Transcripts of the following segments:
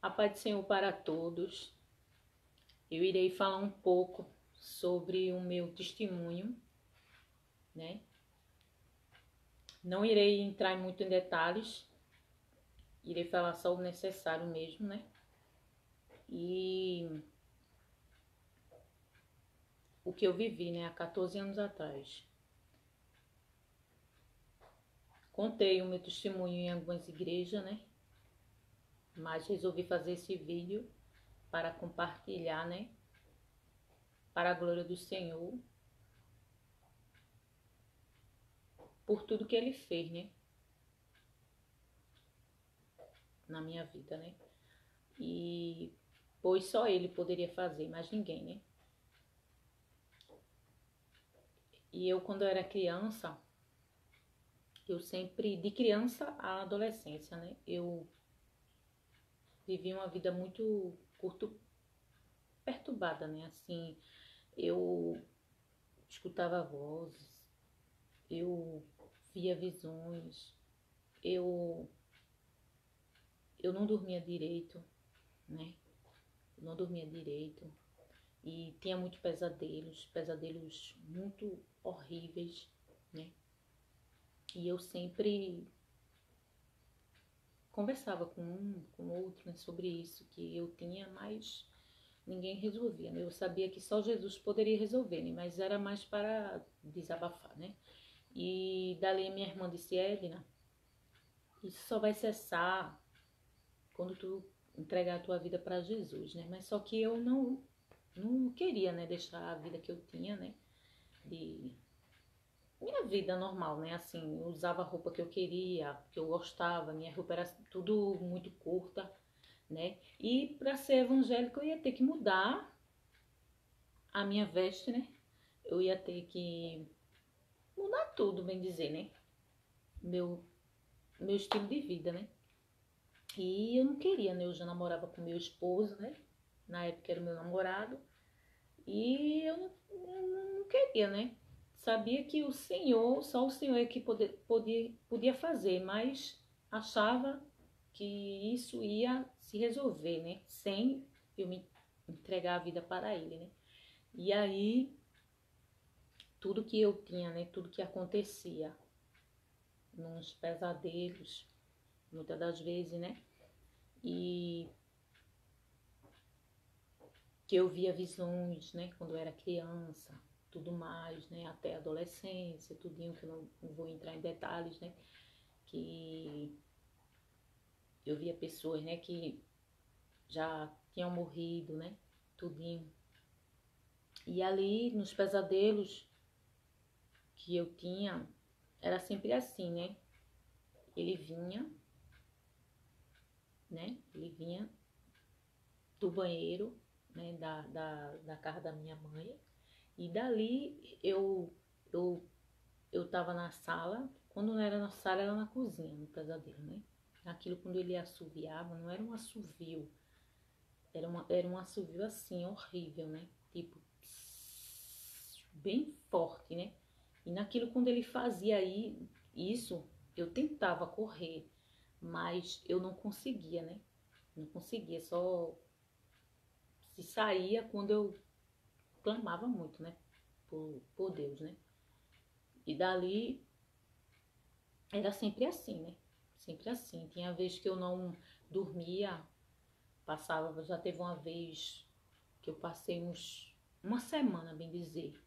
A paz do Senhor para todos. Eu irei falar um pouco sobre o meu testemunho, né? Não irei entrar muito em detalhes, irei falar só o necessário mesmo, né? E o que eu vivi, né, há 14 anos atrás. Contei o meu testemunho em algumas igrejas, né? Mas resolvi fazer esse vídeo para compartilhar, né? Para a glória do Senhor, por tudo que Ele fez, né? Na minha vida, né? E pois só Ele poderia fazer, mais ninguém, né? E eu, quando eu era criança, eu sempre, de criança à adolescência, né? Eu vivi uma vida muito curto, perturbada, né? Assim, eu escutava vozes, eu via visões, eu, eu não dormia direito, né? Eu não dormia direito e tinha muitos pesadelos muito horríveis, né? E eu sempre conversava com um, com outro, né, sobre isso que eu tinha, mas ninguém resolvia, né? Eu sabia que só Jesus poderia resolver, né? Mas era mais para desabafar, né? E dali minha irmã disse: Edna, isso só vai cessar quando tu entregar a tua vida para Jesus, né? Mas só que eu não queria, né, deixar a vida que eu tinha, né, de minha vida normal, né? Assim, eu usava a roupa que eu queria, que eu gostava, minha roupa era tudo muito curta, né? E para ser evangélica eu ia ter que mudar a minha veste, né? Eu ia ter que mudar tudo, bem dizer, né? Meu, meu estilo de vida, né? E eu não queria, né? Eu já namorava com meu esposo, né? Na época era o meu namorado. E eu não queria, né? Sabia que o Senhor, só o Senhor é que podia fazer, mas achava que isso ia se resolver, né? Sem eu me entregar a vida para Ele, né? E aí, tudo que eu tinha, né? Tudo que acontecia, nos pesadelos, muitas das vezes, né? E que eu via visões, né? Quando eu era criança, tudo mais, né? Até a adolescência, tudinho, que eu não vou entrar em detalhes, né? Que eu via pessoas, né? Que já tinham morrido, né? Tudinho. E ali, nos pesadelos que eu tinha, era sempre assim, né? Ele vinha, né? Ele vinha do banheiro, né? Da casa da minha mãe. E dali eu, eu tava na sala. Quando não era na sala, era na cozinha, no pesadelo, né? Aquilo, quando ele assoviava, não era um assovio. Era um assovio assim, horrível, né? Tipo, bem forte, né? E naquilo, quando ele fazia aí isso, eu tentava correr, mas eu não conseguia, né? Não conseguia, só se saía quando eu clamava muito, né? Por Deus, né? E dali era sempre assim, né? Sempre assim. Tinha vez que eu não dormia, passava, já teve uma vez que eu passei uma semana, bem dizer,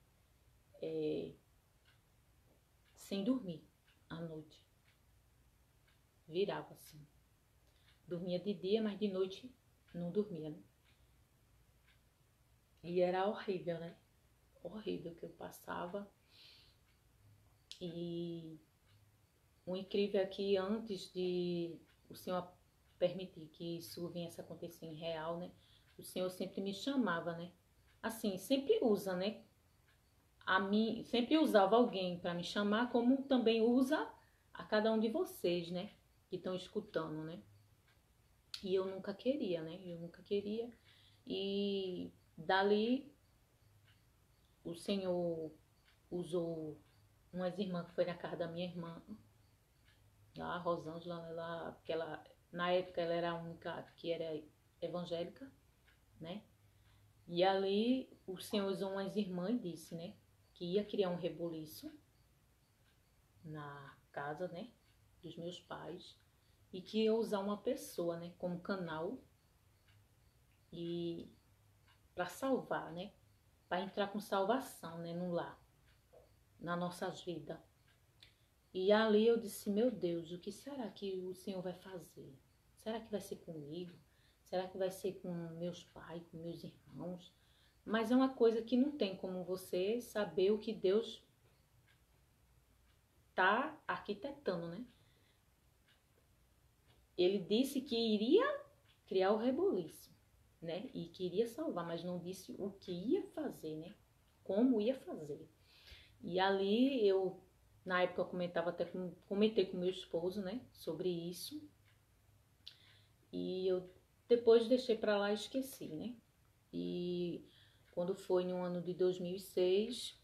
sem dormir à noite. Virava assim. Dormia de dia, mas de noite não dormia, né? E era horrível, né? Horrível que eu passava. E o incrível é que antes de o Senhor permitir que isso viesse a acontecer em real, né? O Senhor sempre me chamava, né? Assim, sempre usa, né? A mim, sempre usava alguém para me chamar, como também usa a cada um de vocês, né? Que estão escutando, né? E eu nunca queria, né? Eu nunca queria. E dali o Senhor usou umas irmãs que foi na casa da minha irmã, lá, a Rosângela, ela, que ela, na época ela era a única que era evangélica, né? E ali o Senhor usou umas irmãs e disse, né, que ia criar um rebuliço na casa, né, dos meus pais, e que ia usar uma pessoa, né, como canal e para salvar, né, para entrar com salvação, né, no lar, nas nossas vidas. E ali eu disse, meu Deus, o que será que o Senhor vai fazer? Será que vai ser comigo? Será que vai ser com meus pais, com meus irmãos? Mas é uma coisa que não tem como você saber o que Deus está arquitetando, né? Ele disse que iria criar o rebuliço, né? E que iria salvar, mas não disse o que ia fazer, né? Como ia fazer. E ali eu, na época eu comentei com meu esposo, né? Sobre isso. E eu depois deixei pra lá e esqueci, né? E quando foi no ano de 2006,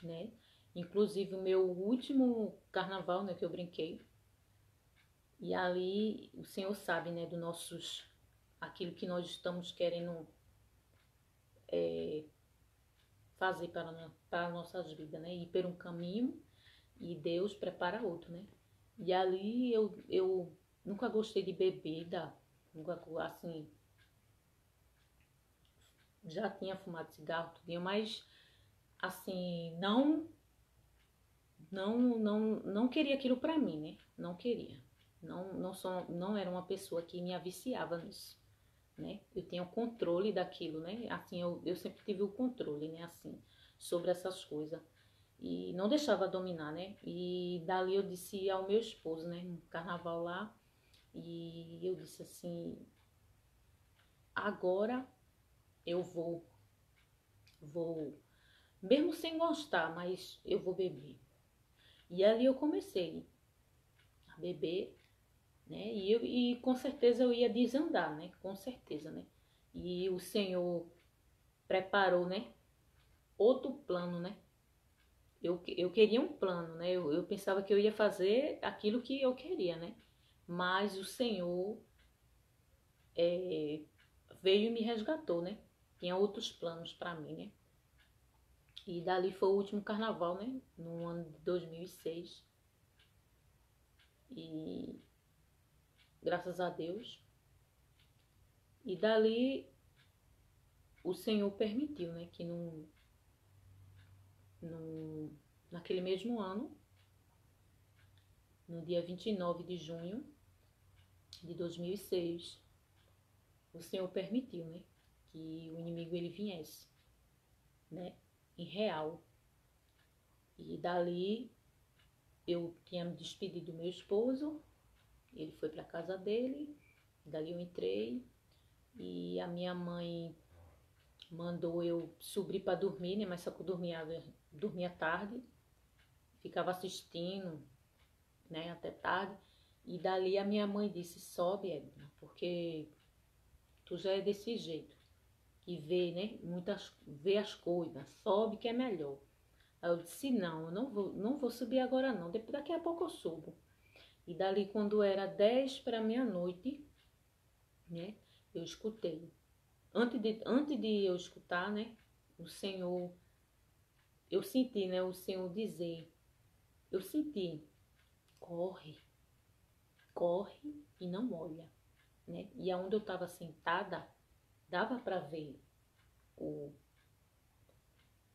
né? Inclusive o meu último carnaval, né? Que eu brinquei. E ali o Senhor sabe, né? Do nossos... Aquilo que nós estamos querendo fazer para nossas vidas, né? Ir por um caminho e Deus prepara outro, né? E ali eu nunca gostei de bebida, nunca, assim, já tinha fumado cigarro, tudinho, mas assim, não queria aquilo pra mim, né? Não queria. Não era uma pessoa que me aviciava nisso, né? Eu tinha o controle daquilo, né? Assim, eu sempre tive o controle, né? Assim, sobre essas coisas. E não deixava dominar, né? E dali eu disse ao meu esposo, né? No carnaval lá. E eu disse assim, agora eu vou, mesmo sem gostar, mas eu vou beber. E ali eu comecei a beber, né? E com certeza eu ia desandar, né? Com certeza, né? E o Senhor preparou, né? Outro plano, né? Eu queria um plano, né? Eu pensava que eu ia fazer aquilo que eu queria, né? Mas o Senhor veio e me resgatou, né? Tinha outros planos para mim, né? E dali foi o último carnaval, né? No ano de 2006. E graças a Deus. E dali o Senhor permitiu, né? Que naquele mesmo ano, no dia 29 de junho de 2006, o Senhor permitiu, né? Que o inimigo ele viesse, né? Em real. E dali eu tinha me despedido do meu esposo, ele foi para casa dele, dali eu entrei e a minha mãe mandou eu subir para dormir, né? Mas só que eu dormia tarde, ficava assistindo, né? Até tarde. E dali a minha mãe disse, sobe, Edna, porque tu já é desse jeito. E vê, né? Vê as coisas, sobe que é melhor. Aí eu disse, não, eu não vou subir agora não, daqui a pouco eu subo. E dali quando era 10 para meia-noite, né? Eu escutei. Antes de eu escutar, né? O Senhor, eu senti, né? O Senhor dizer, eu senti, corre, corre e não olha, né? E aonde eu estava sentada, dava para ver o,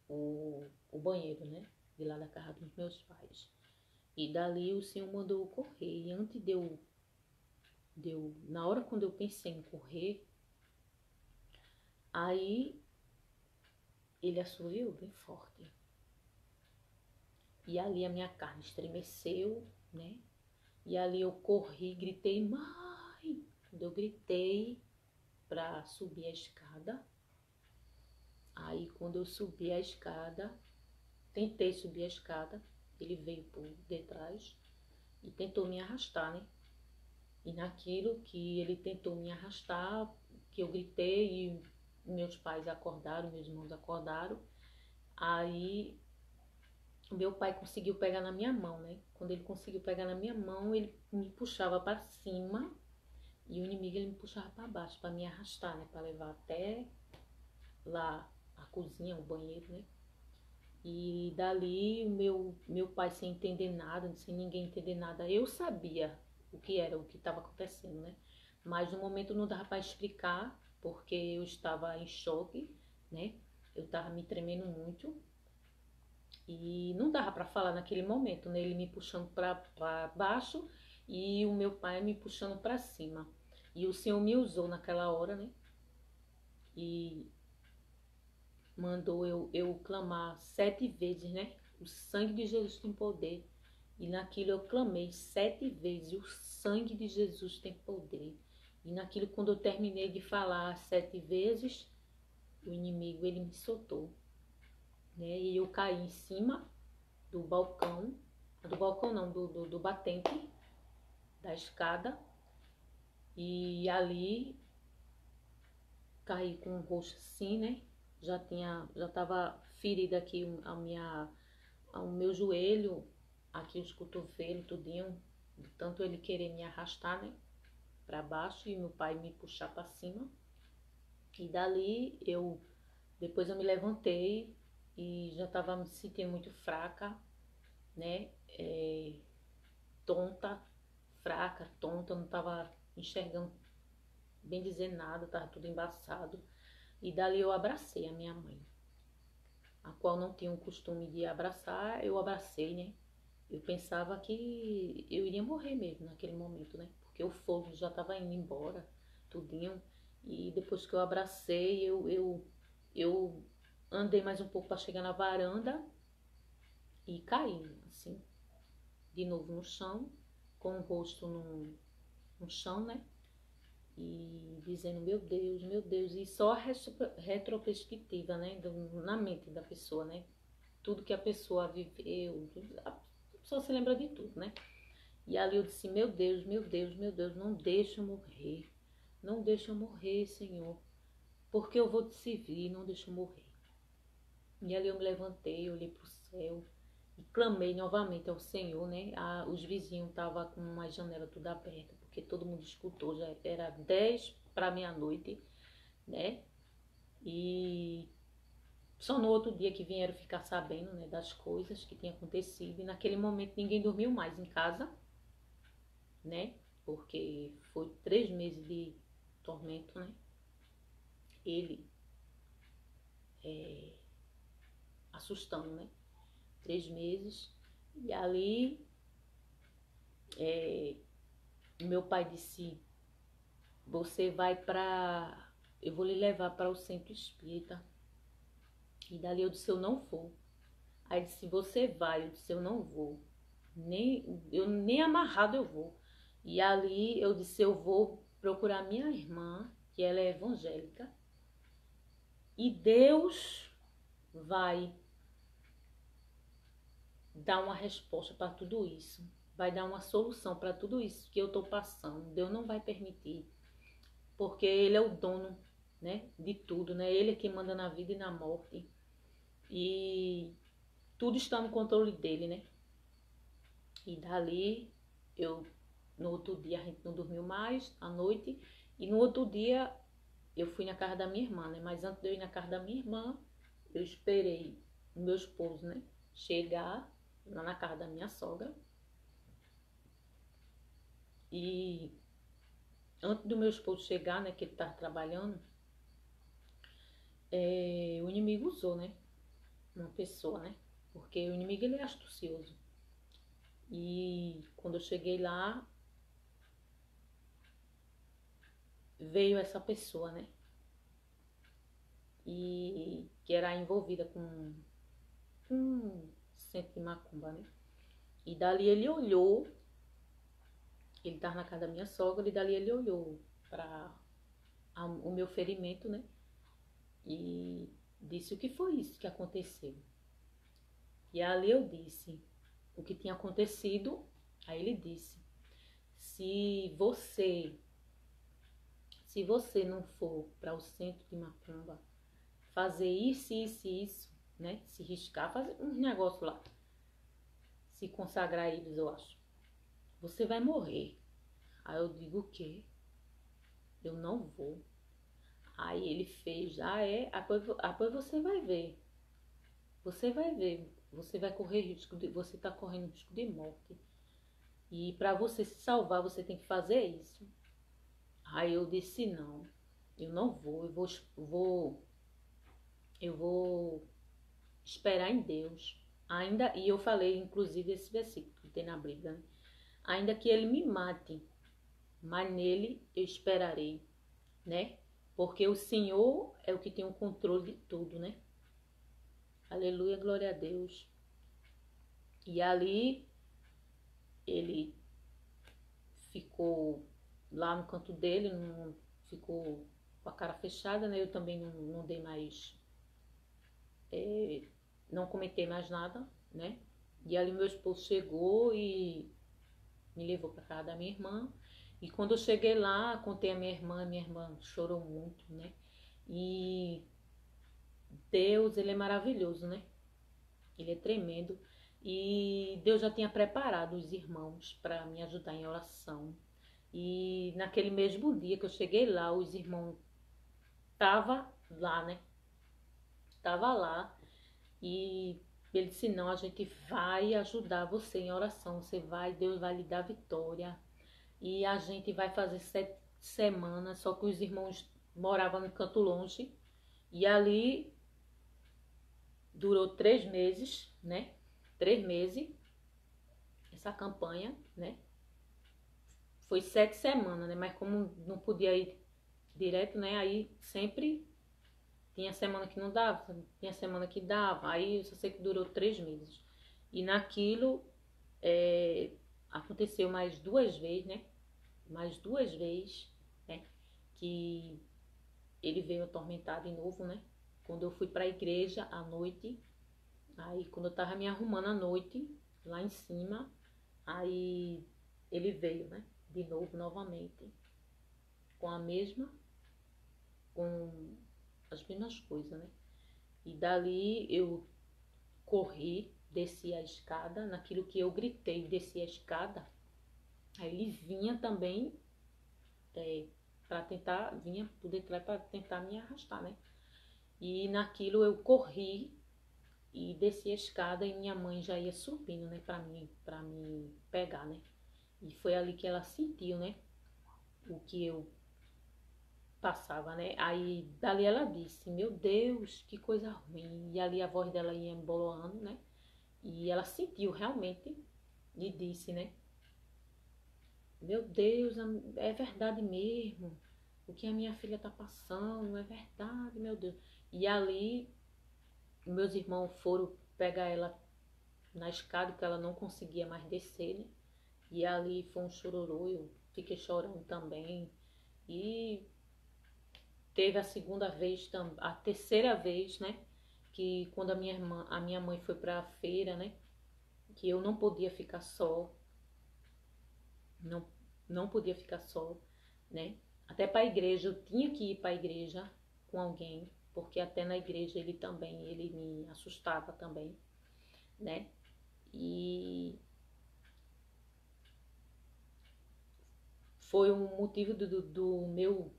o banheiro, né? De lá da casa dos meus pais. E dali o Senhor mandou eu correr. E antes na hora quando eu pensei em correr, aí ele assoviou bem forte. E ali a minha carne estremeceu, né? E ali eu corri, gritei, mãe! Quando eu gritei pra subir a escada, aí quando eu subi a escada, tentei subir a escada, ele veio por detrás e tentou me arrastar, né? E naquilo que ele tentou me arrastar, que eu gritei e meus pais acordaram, meus irmãos acordaram, aí meu pai conseguiu pegar na minha mão, né? Quando ele conseguiu pegar na minha mão, ele me puxava para cima E o inimigo ele me puxava para baixo, para me arrastar, né? Para levar até lá a cozinha, o banheiro, né? E dali o meu pai sem entender nada, sem ninguém entender nada, eu sabia o que era, o que estava acontecendo, né? Mas no momento não dava para explicar, porque eu estava em choque, né? Eu estava me tremendo muito e não dava para falar naquele momento, né? Ele me puxando para baixo e o meu pai me puxando para cima. E o Senhor me usou naquela hora, né? E mandou eu clamar 7 vezes, né? O sangue de Jesus tem poder. E naquilo eu clamei 7 vezes, o sangue de Jesus tem poder. E naquilo, quando eu terminei de falar 7 vezes, o inimigo, ele me soltou, né? E eu caí em cima do balcão não, do batente da escada. E ali caí com o rosto assim, né? Já tava ferida aqui ao meu joelho, aqui os cotovelos, tudinho, de tanto ele querer me arrastar, né, para baixo e meu pai me puxar para cima. E dali depois eu me levantei e já tava me sentindo muito fraca, né, tonta, fraca, tonta, não tava enxergando bem dizer nada, tava tudo embaçado. E dali eu abracei a minha mãe, a qual não tinha o costume de abraçar, eu abracei, né? Eu pensava que eu iria morrer mesmo naquele momento, né? Porque o fogo já estava indo embora, tudinho. E depois que eu abracei, eu andei mais um pouco para chegar na varanda e caí, assim, de novo no chão, com o rosto no chão, né? E dizendo, meu Deus, e só a retrospectiva, né? Na mente da pessoa, né? Tudo que a pessoa viveu, a pessoa se lembra de tudo, né? E ali eu disse, meu Deus, meu Deus, meu Deus, não deixa eu morrer. Não deixa eu morrer, Senhor. Porque eu vou te servir, não deixa eu morrer. E ali eu me levantei, olhei para o céu e clamei novamente ao Senhor, né? Os vizinhos estavam com uma janela tudo aberta, porque todo mundo escutou, já era 10 para meia-noite, né? E só no outro dia que vieram ficar sabendo, né, das coisas que tinha acontecido. E naquele momento ninguém dormiu mais em casa, né? Porque foi 3 meses de tormento, né? Ele assustando, né? 3 meses. E ali meu pai disse, você vai eu vou lhe levar para o centro espírita. E dali eu disse, eu não vou. Aí disse, você vai. Eu disse, eu não vou. Nem amarrado eu vou. E ali eu disse, eu vou procurar minha irmã, que ela é evangélica. E Deus vai dar uma resposta para tudo isso. Vai dar uma solução para tudo isso que eu estou passando. Deus não vai permitir. Porque Ele é o dono, né, de tudo, né? Ele é quem manda na vida e na morte. E tudo está no controle dele, né? E dali, no outro dia a gente não dormiu mais, à noite. E no outro dia eu fui na casa da minha irmã, né? Mas antes de eu ir na casa da minha irmã, eu esperei o meu esposo, né, chegar lá na casa da minha sogra. E antes do meu esposo chegar, né, que ele estava trabalhando, o inimigo usou, né, uma pessoa, né? Porque o inimigo, ele é astucioso. E quando eu cheguei lá, veio essa pessoa, né? E que era envolvida com centro de macumba, né? E dali ele olhou, ele estava na casa da minha sogra, e dali ele olhou para o meu ferimento, né? E disse, o que foi isso que aconteceu? E ali eu disse o que tinha acontecido. Aí ele disse, se você não for para o centro de macumba fazer isso, né? Se riscar, fazer uns negócios lá, se consagrar a eles, eu acho, você vai morrer. Aí eu digo, o quê? eu não vou. Aí ele fez, ah é? Pois você vai ver. Você vai ver. Você vai correr risco de, você tá correndo risco de morte. E para você se salvar, você tem que fazer isso. Aí eu disse, não, eu não vou, eu vou esperar em Deus. Ainda, e eu falei, inclusive, esse versículo que tem na Bíblia, né? Ainda que ele me mate, mas nele eu esperarei, né? Porque o Senhor é o que tem o controle de tudo, né? Aleluia, glória a Deus. E ali ele ficou lá no canto dele, não ficou com a cara fechada, né? Eu também não dei mais, não comentei mais nada, né? E ali meu esposo chegou e me levou para casa da minha irmã. E quando eu cheguei lá, contei a minha irmã chorou muito, né? E Deus, ele é maravilhoso, né? Ele é tremendo. E Deus já tinha preparado os irmãos para me ajudar em oração. E naquele mesmo dia que eu cheguei lá, os irmãos estavam lá, né? Tava lá. E ele disse, não, a gente vai ajudar você em oração. Você vai, Deus vai lhe dar vitória. E a gente vai fazer 7 semanas, só que os irmãos moravam no canto longe. E ali durou 3 meses, né? 3 meses, essa campanha, né? Foi 7 semanas, né? Mas como não podia ir direto, né? Aí sempre tinha semana que não dava, tinha semana que dava. Aí eu só sei que durou 3 meses. E naquilo aconteceu mais 2 vezes, né? Mais 2 vezes, né? Que ele veio atormentar de novo, né? Quando eu fui para a igreja à noite, aí quando eu tava me arrumando à noite, lá em cima, aí ele veio, né? De novo, novamente, com a mesma, com as mesmas coisas, né? E dali eu corri, desci a escada, naquilo que eu gritei, desci a escada, aí ele vinha também para tentar, vinha por detrás para tentar me arrastar, né? E naquilo eu corri e desci a escada e minha mãe já ia subindo, né, para me pegar, né? E foi ali que ela sentiu, né, o que eu passava, né? Aí dali ela disse, meu Deus, que coisa ruim. E ali a voz dela ia embolando, né? E ela sentiu realmente e disse, né? Meu Deus, é verdade mesmo. O que a minha filha tá passando, é verdade, meu Deus. E ali meus irmãos foram pegar ela na escada, que ela não conseguia mais descer, né? E ali foi um chororô, eu fiquei chorando também. E teve a segunda vez, a terceira vez, né? Que quando a minha mãe foi pra feira, né? Que eu não podia ficar só, não, não podia ficar só, né? Até para a igreja, eu tinha que ir para a igreja com alguém, porque até na igreja ele me assustava também, né? E foi um motivo do meu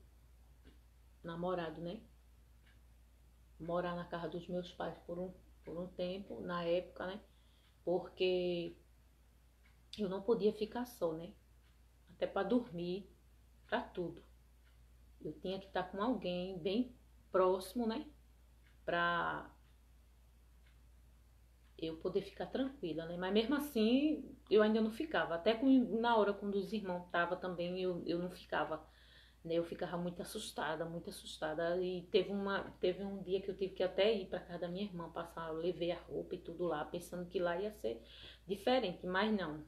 namorado, né? Morar na casa dos meus pais por um tempo, na época, né? Porque eu não podia ficar só, né? Até para dormir, para tudo. Eu tinha que estar com alguém bem próximo, né? Pra eu poder ficar tranquila, né? Mas mesmo assim, eu ainda não ficava. Até na hora quando os irmãos estavam também, eu não ficava, né? Eu ficava muito assustada, muito assustada. E teve um dia que eu tive que até ir para casa da minha irmã passar, eu levei a roupa e tudo lá, pensando que lá ia ser diferente, mas não.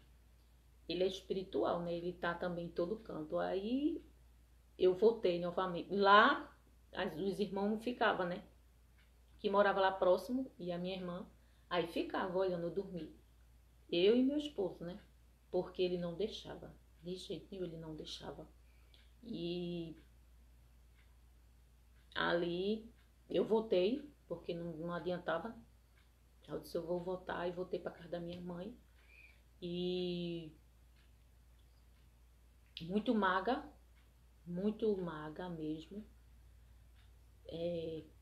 Ele é espiritual, né? Ele tá também em todo canto. Aí eu voltei novamente. Lá, os irmãos não ficavam, né? Que morava lá próximo, e a minha irmã, aí ficava olhando eu dormir. Eu e meu esposo, né? Porque ele não deixava. De jeito nenhum ele não deixava. E ali eu voltei, porque não adiantava. Eu disse, eu vou voltar e voltei para casa da minha mãe. E muito magra, muito magra mesmo,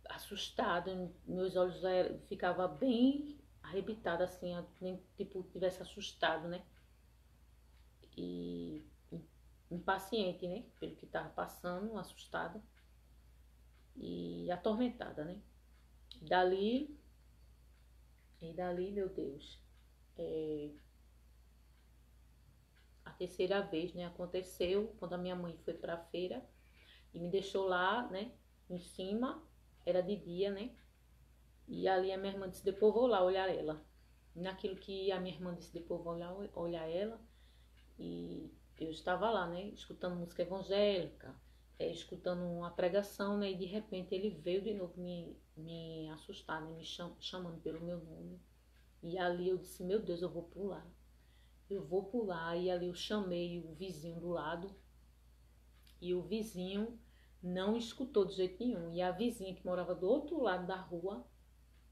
assustada, meus olhos ficava bem arrebitada assim, nem tipo tivesse assustado, né? E impaciente, né? Pelo que tava passando, assustada e atormentada, né? Dali, meu Deus, a terceira vez, né? Aconteceu quando a minha mãe foi pra feira e me deixou lá, né? Em cima, era de dia, né? E ali a minha irmã disse, depois vou lá olhar ela. Naquilo que a minha irmã disse, depois vou lá olhar ela. E eu estava lá, né? Escutando música evangélica, escutando uma pregação, né? E de repente ele veio de novo me assustar, né? Me chamando pelo meu nome. E ali eu disse, meu Deus, eu vou pular. Eu vou pular. E ali eu chamei o vizinho do lado. E o vizinho não escutou de jeito nenhum. E a vizinha que morava do outro lado da rua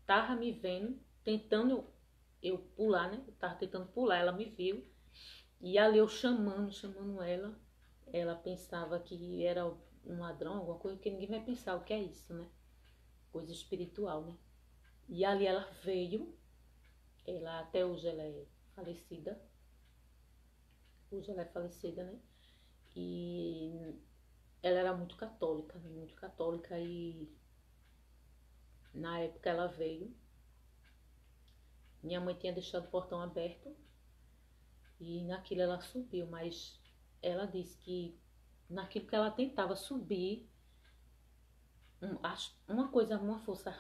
tava me vendo, tentando eu pular, né? Eu tava tentando pular, ela me viu. E ali eu chamando ela. Ela pensava que era um ladrão, alguma coisa, porque ninguém vai pensar o que é isso, né? Coisa espiritual, né? E ali ela veio. Ela até hoje ela é falecida. Hoje ela é falecida, né? E ela era muito católica, né? Muito católica. E na época ela veio. Minha mãe tinha deixado o portão aberto. E naquilo ela subiu, mas ela disse que naquilo que ela tentava subir, uma coisa, uma força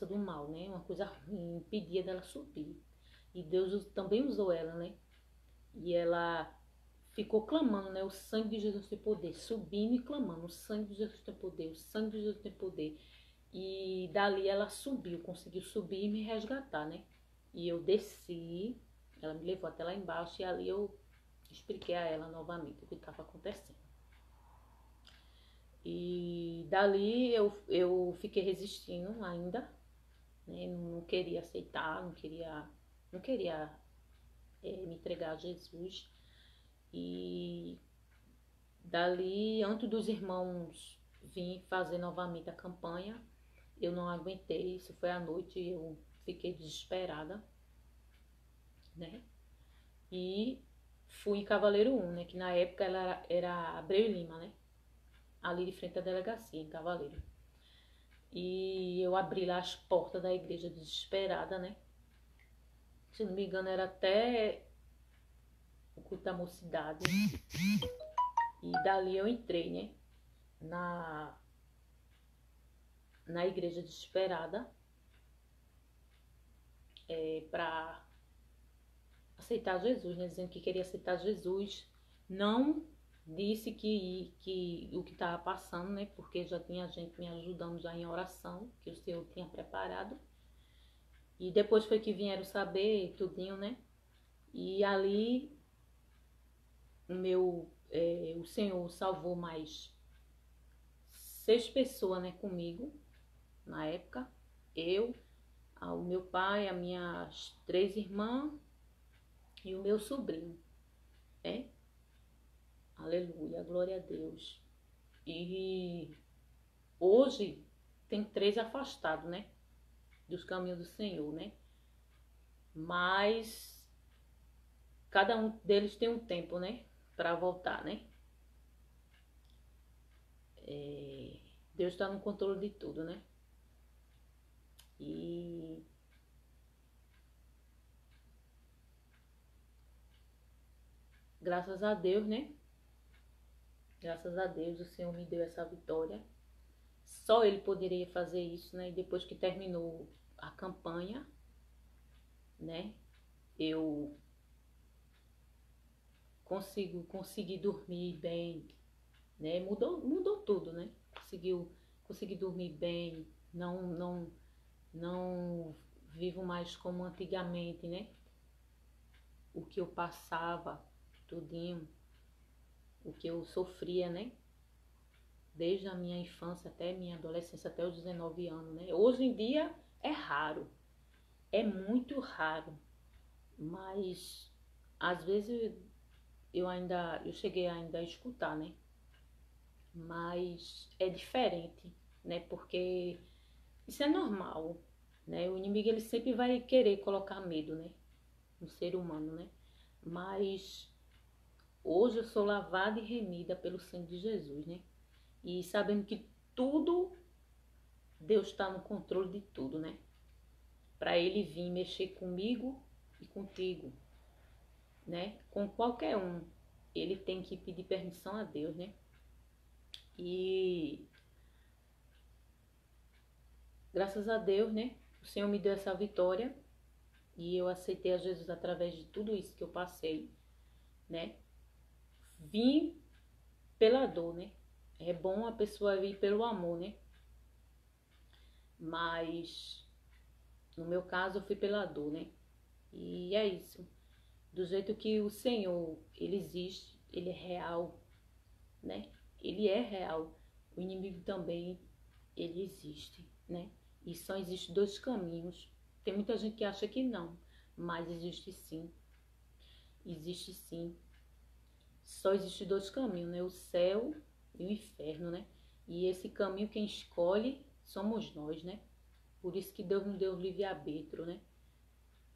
do mal, né? Uma coisa ruim impedia dela subir. E Deus também usou ela, né? E ela ficou clamando, né? O sangue de Jesus tem poder, subindo e clamando, o sangue de Jesus tem poder, o sangue de Jesus tem poder. E dali ela subiu, conseguiu subir e me resgatar, né? E eu desci, ela me levou até lá embaixo e ali eu expliquei a ela novamente o que estava acontecendo. E dali eu fiquei resistindo ainda, né? Não queria aceitar, não queria me entregar a Jesus. E dali, antes dos irmãos vir fazer novamente a campanha, eu não aguentei, isso foi à noite, eu fiquei desesperada, né? E fui em Cavaleiro 1, né? Que na época ela era Abreu Lima, né? Ali de frente à delegacia, em Cavaleiro. E eu abri lá as portas da igreja desesperada, né? Se não me engano, era até o culto da mocidade. E dali eu entrei, né? Na igreja desesperada. Pra aceitar Jesus, né? Dizendo que queria aceitar Jesus. Não disse que o que estava passando, né? Porque já tinha gente me ajudando já em oração, que o Senhor tinha preparado. E depois foi que vieram saber tudinho, né? E ali o Senhor salvou mais 6 pessoas, né, comigo na época. Eu, o meu pai, as minhas 3 irmãs e o meu sobrinho, né? Aleluia, glória a Deus. E hoje tem 3 afastados, né? Dos caminhos do Senhor, né? Mas cada um deles tem um tempo, né? Para voltar, né? Deus está no controle de tudo, né? E graças a Deus, né? Graças a Deus o Senhor me deu essa vitória. Só Ele poderia fazer isso, né? E depois que terminou a campanha, né? Eu consegui dormir bem, né? Mudou tudo, né? Consegui dormir bem, não vivo mais como antigamente, né? O que eu passava, tudinho, o que eu sofria, né? Desde a minha infância até minha adolescência, até os 19 anos, né? Hoje em dia é raro, é muito raro, mas às vezes eu cheguei ainda a escutar, né? Mas é diferente, né? Porque isso é normal, né? O inimigo ele sempre vai querer colocar medo, né? No ser humano, né? Mas hoje eu sou lavada e remida pelo sangue de Jesus, né? E sabendo que tudo, Deus está no controle de tudo, né? Para ele vir mexer comigo e contigo, né? Com qualquer um, ele tem que pedir permissão a Deus, né? E graças a Deus, né? O Senhor me deu essa vitória e eu aceitei a Jesus através de tudo isso que eu passei, né? Vim pela dor, né? É bom a pessoa vir pelo amor, né? Mas no meu caso eu fui pela dor, né? E é isso. Do jeito que o Senhor, ele existe, ele é real, né? Ele é real. O inimigo também, ele existe, né? E só existe dois caminhos. Tem muita gente que acha que não, mas existe sim. Existe sim. Só existe dois caminhos, né? O céu e o inferno, né? E esse caminho quem escolhe somos nós, né? Por isso que Deus nos deu o livre-arbítrio, né?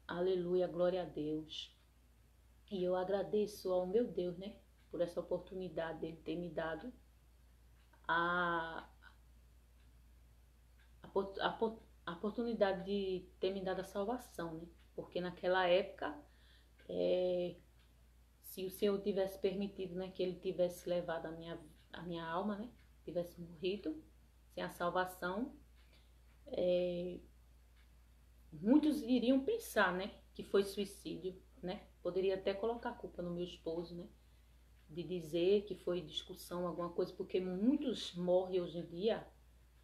Aleluia, glória a Deus. E eu agradeço ao meu Deus, né? Por essa oportunidade dele ter me dado a, a oportunidade de ter me dado a salvação, né? Porque naquela época, se o Senhor tivesse permitido, né, que ele tivesse levado a minha alma, né? Tivesse morrido sem a salvação, muitos iriam pensar, né, que foi suicídio, né? Poderia até colocar a culpa no meu esposo, né? De dizer que foi discussão, alguma coisa, porque muitos morrem hoje em dia.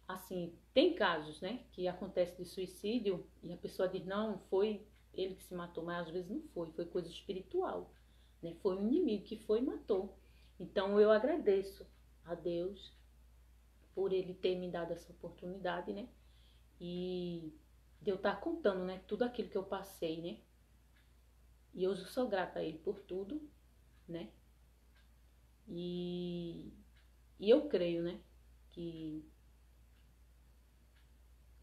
Assim, tem casos, né, que acontece de suicídio e a pessoa diz, não, foi ele que se matou, mas às vezes não foi, foi coisa espiritual, né? Foi o inimigo que foi e matou. Então eu agradeço a Deus por ele ter me dado essa oportunidade, né? E de eu estar contando, né, tudo aquilo que eu passei, né? E hoje eu sou grata a ele por tudo, né? E, e eu creio, né, que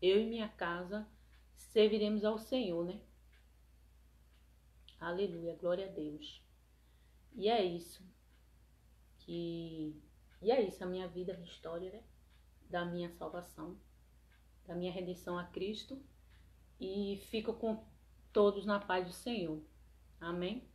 eu e minha casa serviremos ao Senhor, né? Aleluia, glória a Deus. E é isso que e é isso a minha vida, a minha história, né? Da minha salvação, da minha redenção a Cristo e fico com todos na paz do Senhor. Amém?